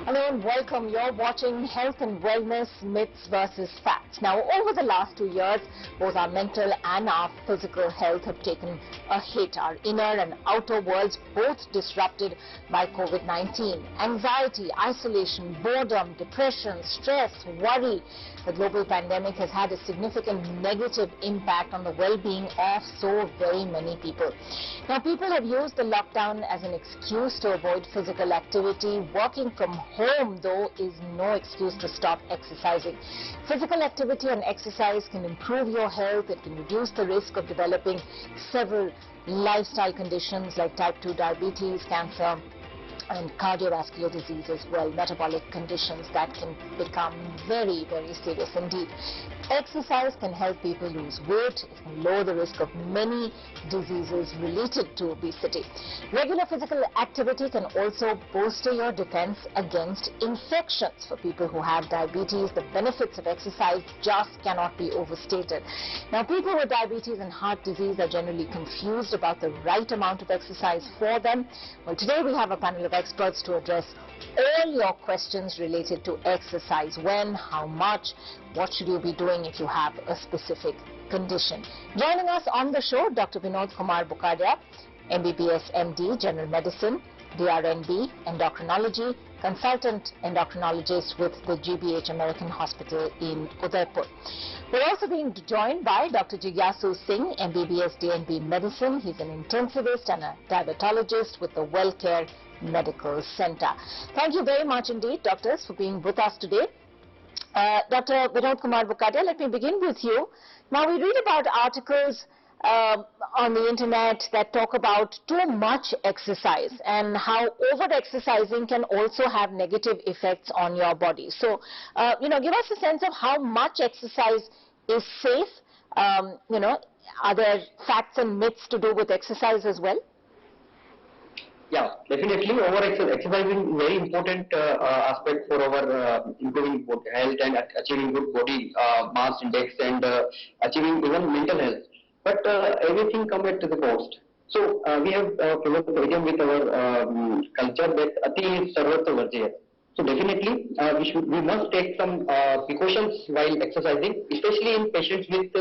Hello and welcome. You're watching Health and Wellness Myths versus Facts. Now, over the last 2 years, both our mental and our physical health have taken a hit. Our inner and outer worlds both disrupted by COVID-19. Anxiety, isolation, boredom, depression, stress, worry. The global pandemic has had a significant negative impact on the well-being of so very many people. Now, people have used the lockdown as an excuse to avoid physical activity. Working from home, though, is no excuse to stop exercising. Physical activity and exercise can improve your health. It can reduce the risk of developing several lifestyle conditions like type 2 diabetes, cancer, and cardiovascular disease as well, metabolic conditions that can become very, very serious indeed. Exercise can help people lose weight. It can lower the risk of many diseases related to obesity. Regular physical activity can also bolster your defense against infections. For people who have diabetes, the benefits of exercise just cannot be overstated. Now, people with diabetes and heart disease are generally confused about the right amount of exercise for them. Well, today we have a panel of experts to address all your questions related to exercise. When, how much, what should you be doing if you have a specific condition. Joining us on the show, Dr. Vinod K Bokadia, MBBS MD, General Medicine, DRNB, Endocrinology, Consultant Endocrinologist with the GBH American Hospital in Udaipur. We're also being joined by Dr. Jigyasu Singh, MBBS DNB Medicine. He's an intensivist and a diabetologist with the WellCare Medical Center. Thank you very much indeed, doctors, for being with us today. Dr. Vinod K Bokadia, let me begin with you. Now, we read about articles on the internet that talk about too much exercise and how over-exercising can also have negative effects on your body. So, give us a sense of how much exercise is safe. Are there facts and myths to do with exercise as well? Yeah, definitely. Exercising is very important aspect for our improving health and achieving good body mass index and achieving even mental health. But everything comes at the cost. So we have program with our culture that ati sarvatra varjaya. So definitely we must take some precautions while exercising, especially in patients with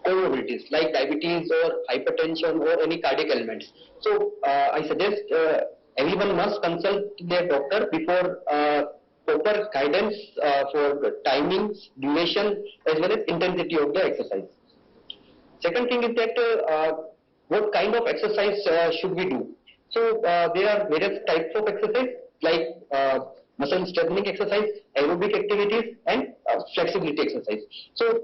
comorbidities like diabetes or hypertension or any cardiac ailments. So I suggest everyone must consult their doctor before proper guidance for the timings, duration as well as intensity of the exercise. Second thing is that what kind of exercise should we do? So there are various types of exercise like muscle strengthening exercise, aerobic activities and flexibility exercise. So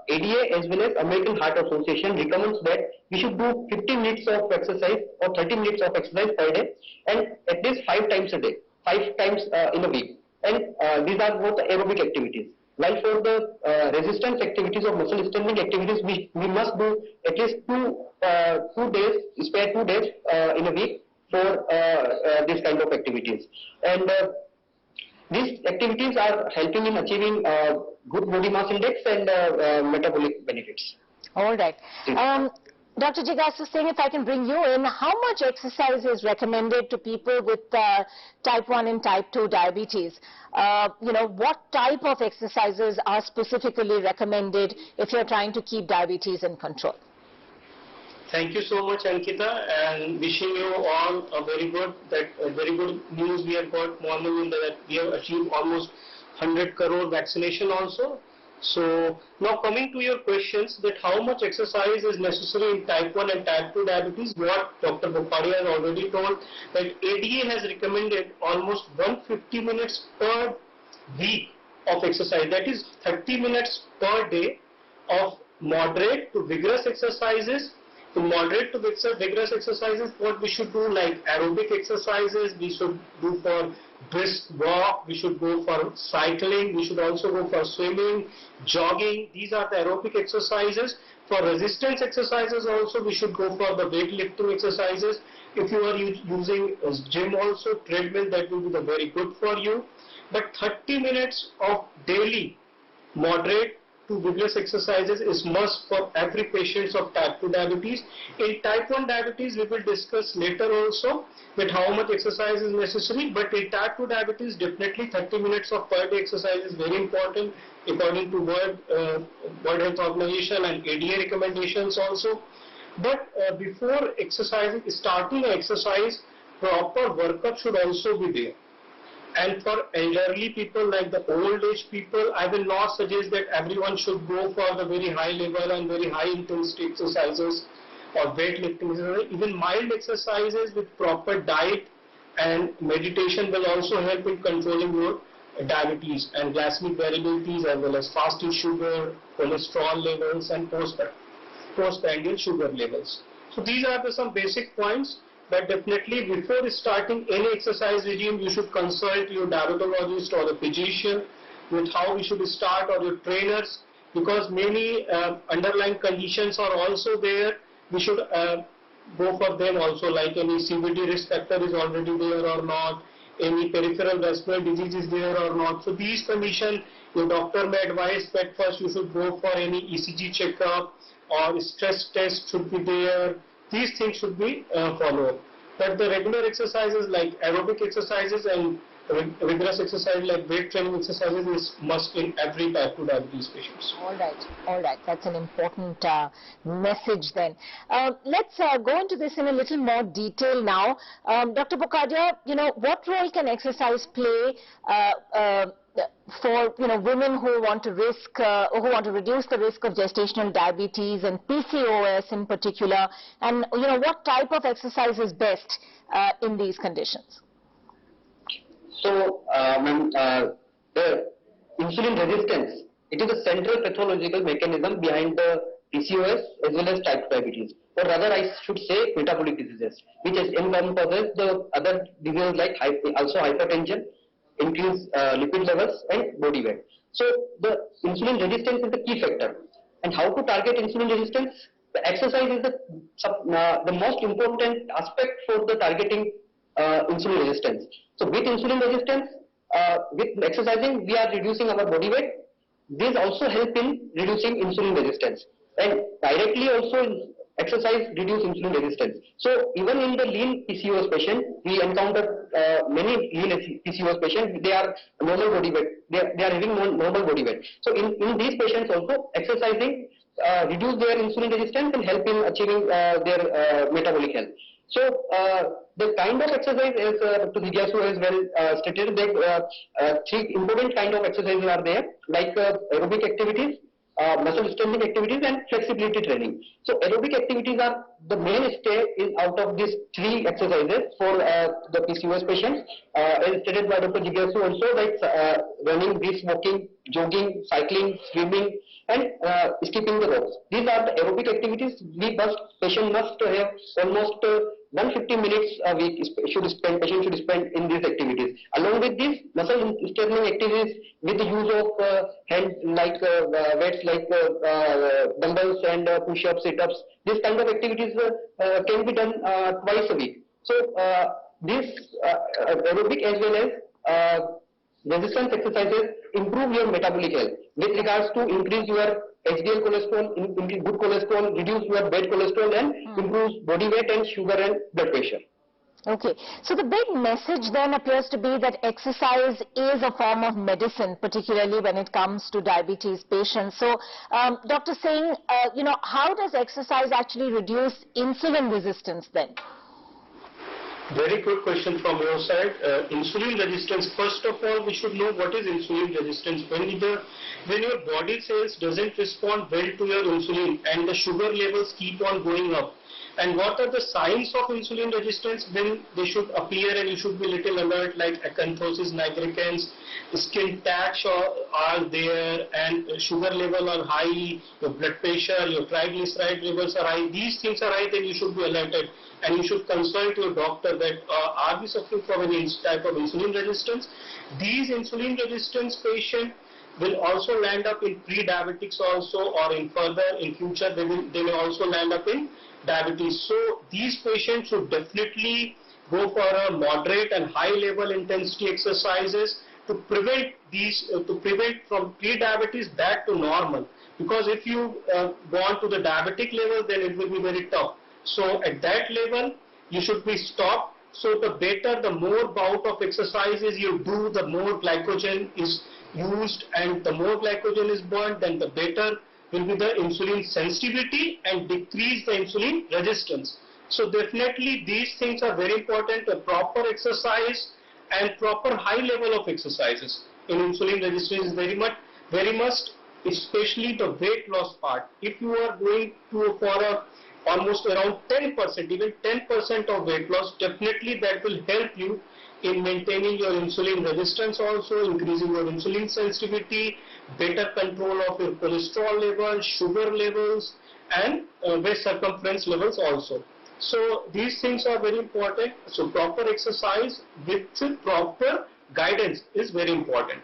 ADA as well as American Heart Association recommends that we should do 50 minutes of exercise or 30 minutes of exercise per day and at least 5 times a day, 5 times in a week. And these are both aerobic activities. While for the resistance activities or muscle strengthening activities, we must do at least 2 days, spare 2 days in a week for this kind of activities. And these activities are helping in achieving good body mass index and metabolic benefits. All right. Dr. Jigyasu Singh, if I can bring you in, how much exercise is recommended to people with type 1 and type 2 diabetes? What type of exercises are specifically recommended if you're trying to keep diabetes in control? Thank you so much, Ankita, and wishing you all a very good news we have got morning that we have achieved almost 100 crore vaccination also. So now coming to your questions that how much exercise is necessary in type 1 and type 2 diabetes, what Dr. Bokadia has already told that ADA has recommended almost 150 minutes per week of exercise, that is 30 minutes per day of moderate to vigorous exercises. To moderate to vigorous exercises, what we should do like aerobic exercises, we should do for brisk walk, we should go for cycling, we should also go for swimming, jogging. These are the aerobic exercises. For resistance exercises also, we should go for the weightlifting exercises. If you are using a gym also, treadmill, that will be very good for you. But 30 minutes of daily moderate to vigorous exercises is must for every patient of type 2 diabetes. In type 1 diabetes, we will discuss later also that how much exercise is necessary, but in type 2 diabetes, definitely 30 minutes of per day exercise is very important according to World Health Organization and ADA recommendations also. But before exercising, starting an exercise, proper workup should also be there. And for elderly people, like the old age people, I will not suggest that everyone should go for the very high level and very high intensity exercises or weightlifting exercises. Even mild exercises with proper diet and meditation will also help in controlling your diabetes and glycemic variabilities, as well as fasting sugar, cholesterol levels, and postprandial sugar levels. So these are some basic points. But definitely before starting any exercise regime, you should consult your diabetologist or the physician with how we should start, or your trainers, because many underlying conditions are also there. We should go for them also, like any CVD risk factor is already there or not, any peripheral vascular disease is there or not. So these conditions, your doctor may advise that first you should go for any ECG checkup, or stress test should be there. These things should be followed. But the regular exercises like aerobic exercises and rigorous exercise like weight training exercises is must in every type 2 diabetes patients. All right. That's an important message then. Let's go into this in a little more detail now. Dr. Bokadia, what role can exercise play for women who want to reduce the risk of gestational diabetes and PCOS in particular, and what type of exercise is best in these conditions? So, the insulin resistance, it is a central pathological mechanism behind the PCOS as well as type 2 diabetes, or rather I should say metabolic diseases, which encompasses the other diseases like also hypertension, increased lipid levels, and body weight. So the insulin resistance is the key factor. And how to target insulin resistance? The exercise is the most important aspect for the targeting insulin resistance. So with insulin resistance, with exercising, we are reducing our body weight. These also help in reducing insulin resistance. And directly also exercise reduce insulin resistance. So even in the lean PCOS patient, we encounter many lean PCOS patients. They are normal body weight. They are having normal body weight. So in these patients also, exercising reduce their insulin resistance and help in achieving their metabolic health. So the kind of exercise, as Dr. Jigyasu has well stated, that three important kind of exercises are there, like aerobic activities, muscle strengthening activities, and flexibility training. So aerobic activities are the mainstay out of these three exercises for the PCOS patients. As stated by Dr. Jigyasu also, like running, brisk walking, jogging, cycling, swimming, and skipping the ropes. These are the aerobic activities. Patient must have almost 150 minutes a week patient should spend in these activities. Along with these muscle strengthening activities with the use of hand like weights like dumbbells and push-ups, sit-ups. These kind of activities can be done twice a week. So these aerobic as well as resistance exercises improve your metabolic health with regards to increase your HDL cholesterol, increase good cholesterol, reduce your bad cholesterol, and improves body weight and sugar and blood pressure. Okay, so the big message then appears to be that exercise is a form of medicine, particularly when it comes to diabetes patients. So, Dr. Singh, how does exercise actually reduce insulin resistance then? Very good question from your side. Insulin resistance, first of all, we should know what is insulin resistance. When your body cells doesn't respond well to your insulin and the sugar levels keep on going up. And what are the signs of insulin resistance? Then they should appear and you should be little alert, like acanthosis nigricans, skin tags are there, and sugar level are high, your blood pressure, your triglyceride levels are high. These things are high, then you should be alerted. And you should consult your doctor that are we suffering from any type of insulin resistance. These insulin resistance patients will also land up in pre-diabetics also, or in future they may also land up in diabetes. So these patients should definitely go for a moderate and high level intensity exercises to prevent from pre-diabetes back to normal. Because if you go on to the diabetic level, then it will be very tough. So at that level, you should be stopped. So the more bout of exercises you do, the more glycogen is used, and the more glycogen is burned, then the better will be the insulin sensitivity and decrease the insulin resistance. So definitely these things are very important, a proper exercise and proper high level of exercises in insulin resistance is very must, especially the weight loss part. If you are going for almost around 10%, even 10% of weight loss, definitely that will help you in maintaining your insulin resistance, also increasing your insulin sensitivity, better control of your cholesterol levels, sugar levels, and waist circumference levels also. So these things are very important. So proper exercise with proper guidance is very important.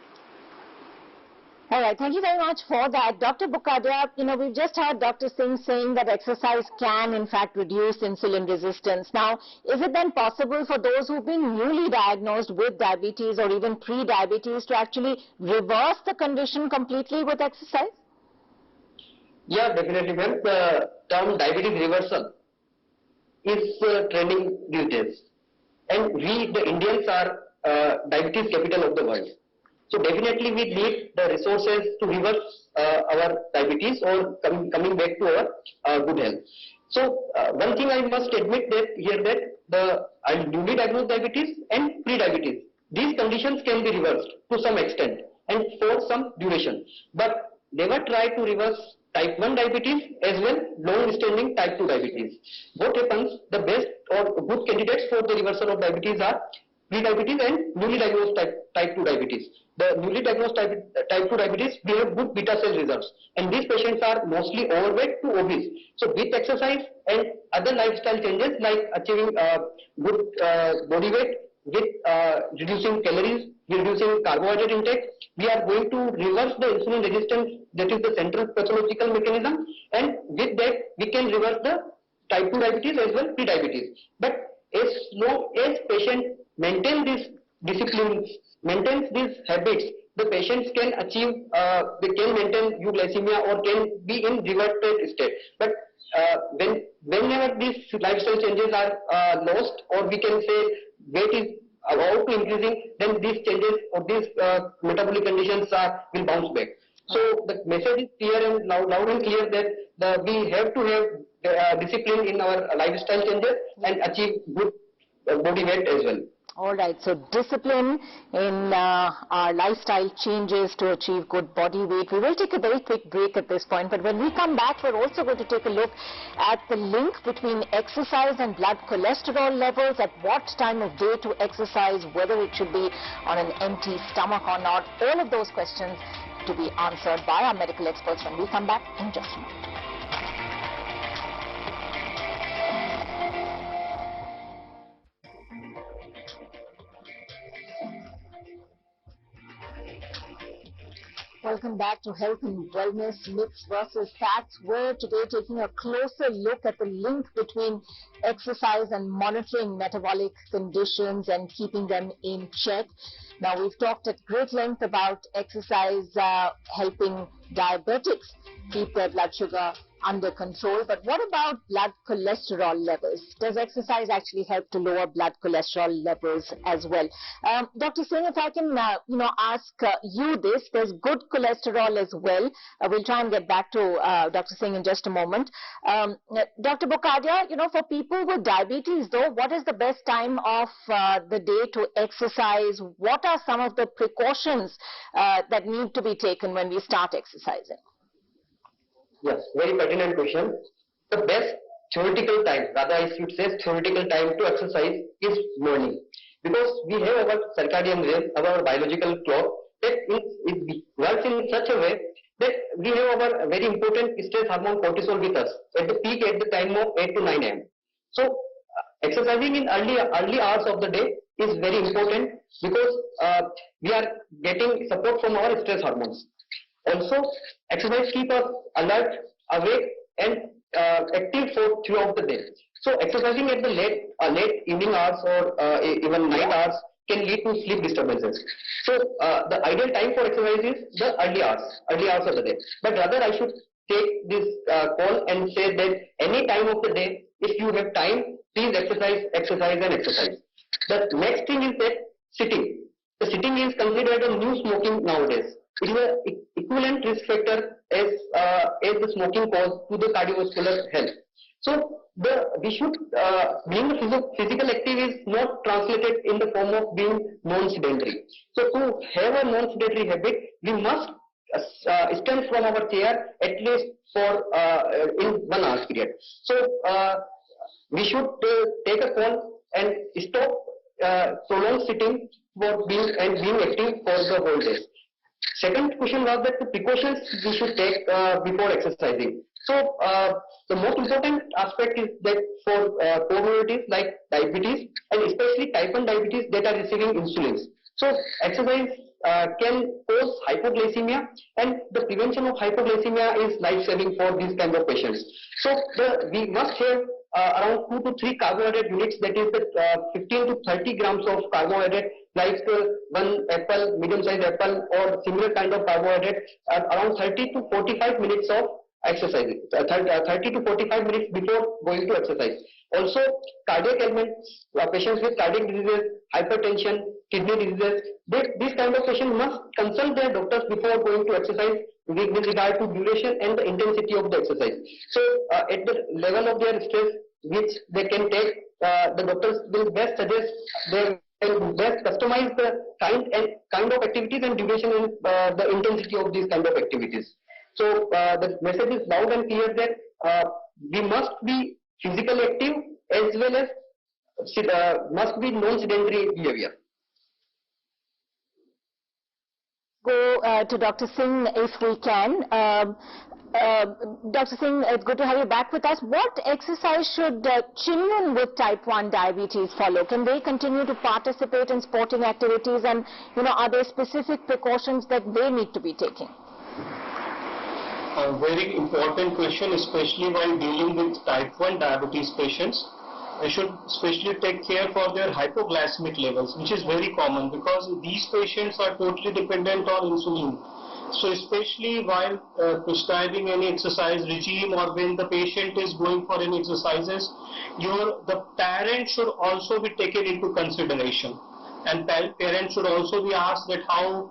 All right, thank you very much for that. Dr. Bokadia, we've just heard Dr. Singh saying that exercise can in fact reduce insulin resistance. Now, is it then possible for those who've been newly diagnosed with diabetes or even pre-diabetes to actually reverse the condition completely with exercise? Yeah, definitely, ma'am. The term diabetes reversal is trending these days. And we, the Indians, are diabetes capital of the world. So definitely we need the resources to reverse our diabetes or coming back to our good health. So one thing I must admit that the newly diagnosed diabetes and pre-diabetes, these conditions can be reversed to some extent and for some duration. But never try to reverse type 1 diabetes as well long-standing type 2 diabetes. What happens, the best or good candidates for the reversal of diabetes are pre-diabetes and newly diagnosed type 2 diabetes. The newly diagnosed type 2 diabetes, we have good beta cell reserves, and these patients are mostly overweight to obese. So with exercise and other lifestyle changes like achieving good body weight, with reducing calories, reducing carbohydrate intake, we are going to reverse the insulin resistance, that is the central pathological mechanism, and with that we can reverse the type 2 diabetes as well pre-diabetes. But as long as patient maintain these disciplines, maintains these habits, the patients can achieve, they can maintain euglycemia or can be in reverted state. But whenever these lifestyle changes are lost, or we can say weight is about to increasing, then these changes or these metabolic conditions will bounce back. So the message is clear and loud and clear that we have to have discipline in our lifestyle changes and achieve good body weight as well. All right, so discipline in our lifestyle changes to achieve good body weight. We will take a very quick break at this point, but when we come back, we're also going to take a look at the link between exercise and blood cholesterol levels, at what time of day to exercise, whether it should be on an empty stomach or not. All of those questions to be answered by our medical experts when we come back in just a moment. Welcome back to Health and Wellness, Myths versus Facts. We're today taking a closer look at the link between exercise and monitoring metabolic conditions and keeping them in check. Now, we've talked at great length about exercise helping diabetics keep their blood sugar under control, but what about blood cholesterol levels? Does exercise actually help to lower blood cholesterol levels as well? Dr. Singh, if I can ask you this, there's good cholesterol as well. We'll try and get back to Dr. Singh in just a moment. Dr. Bokadia, for people with diabetes though, what is the best time of the day to exercise? What are some of the precautions that need to be taken when we start exercising? Yes, very pertinent question. The best theoretical time, rather I should say theoretical time to exercise is morning. Because we have our circadian rhythm, our biological clock, that it works in such a way that we have our very important stress hormone cortisol with us at the peak at the time of 8 to 9 am. So exercising in early hours of the day is very important because we are getting support from our stress hormones. Also, exercise keep us alert, awake, and active throughout the day. So, exercising at the late evening hours or even night hours can lead to sleep disturbances. So the ideal time for exercise is the early hours of the day. But rather I should take this call and say that any time of the day, if you have time, please exercise and exercise. The next thing is that sitting. The sitting is considered a new smoking nowadays. It is an equivalent risk factor as the smoking cause to the cardiovascular health. So we should being physical active is not translated in the form of being non-sedentary. So to have a non-sedentary habit, we must stand from our chair at least for in 1 hour period. So we should take a call and stop prolonged sitting for being active for the whole day. Second question was that the precautions we should take before exercising. So the most important aspect is that for comorbidities like diabetes and especially type 1 diabetes that are receiving insulins. So exercise can cause hypoglycemia, and the prevention of hypoglycemia is life-saving for these kind of patients. So we must have around 2 to 3 carbohydrate units, that is the 15 to 30 grams of carbohydrate, like one apple, medium-sized apple or similar kind of carbohydrate, around 30 to 45 minutes of exercise, 30 to 45 minutes before going to exercise. Also, cardiac ailments, patients with cardiac diseases, hypertension, kidney diseases, these kind of patients must consult their doctors before going to exercise with regard to duration and the intensity of the exercise. So, at the level of their stress which they can take, the doctors will best suggest their best customize the kind of activities and duration and the intensity of these kind of activities. So the message is loud and clear that we must be physically active as well as must be non-sedentary behavior. Go to Dr. Singh if we can. Dr. Singh, it's good to have you back with us. What exercise should children with type 1 diabetes follow? Can they continue to participate in sporting activities, and are there specific precautions that they need to be taking? A very important question, especially while dealing with type 1 diabetes patients. They should especially take care for their hypoglycemic levels, which is very common because these patients are totally dependent on insulin. So especially while prescribing any exercise regime or when the patient is going for any exercises, the parent should also be taken into consideration. And parents should also be asked that how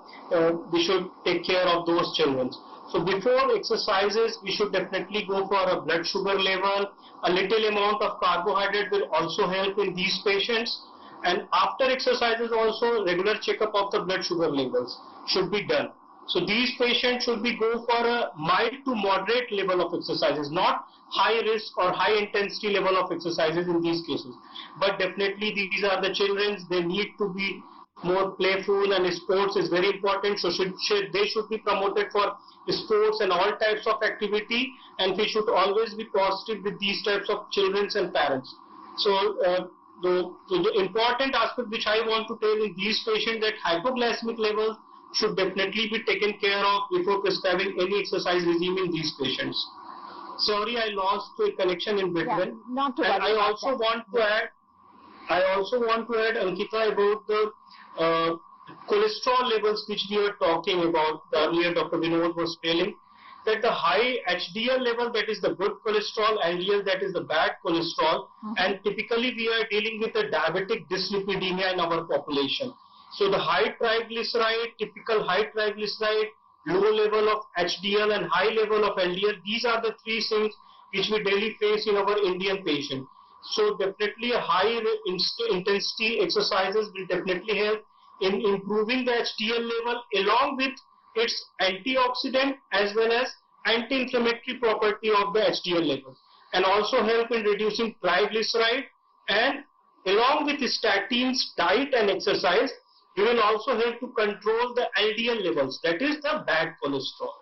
we should take care of those children. So before exercises, we should definitely go for a blood sugar level. A little amount of carbohydrate will also help in these patients. And after exercises also, regular checkup of the blood sugar levels should be done. So these patients should be go for a mild to moderate level of exercises, not high risk or high intensity level of exercises in these cases. But definitely these are the children, they need to be more playful, and sports is very important. So they should be promoted for sports and all types of activity, and we should always be positive with these types of children and parents. So the important aspect which I want to tell in these patients that hypoglycemic levels should definitely be taken care of before prescribing any exercise regime in these patients. Sorry, I lost the connection in between. Yeah, not to and I also want to add, Ankita, about the cholesterol levels which we were talking about earlier. Dr. Vinod was telling that the high HDL level, that is the good cholesterol, LDL, that is the bad cholesterol, and typically we are dealing with a diabetic dyslipidemia in our population. So the high triglyceride, typical high triglyceride, low level of HDL and high level of LDL, these are the three things which we daily face in our Indian patient. So definitely a high intensity exercises will definitely help in improving the HDL level along with its antioxidant as well as anti-inflammatory property of the HDL level, and also help in reducing triglyceride, and along with statins, diet and exercise, you will also help to control the LDL levels, that is the bad cholesterol.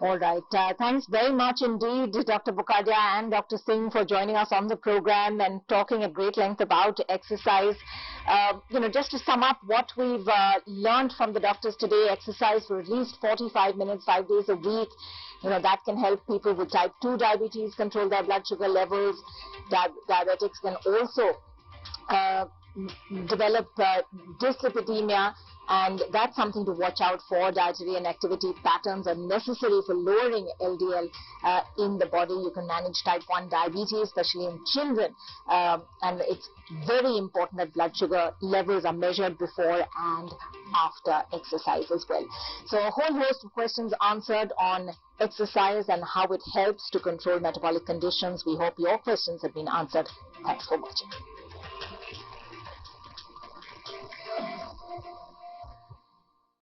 All right. Thanks very much indeed, Dr. Bokadia and Dr. Singh, for joining us on the program and talking at great length about exercise. Just to sum up what we've learned from the doctors today, exercise for at least 45 minutes, 5 days a week. That can help people with type 2 diabetes control their blood sugar levels. Diabetics can also develop dyslipidemia, and that's something to watch out for. Dietary and activity patterns are necessary for lowering LDL in the body. You can manage type 1 diabetes, especially in children, and it's very important that blood sugar levels are measured before and after exercise as well. So a whole host of questions answered on exercise and how it helps to control metabolic conditions. We hope your questions have been answered. Thanks for watching.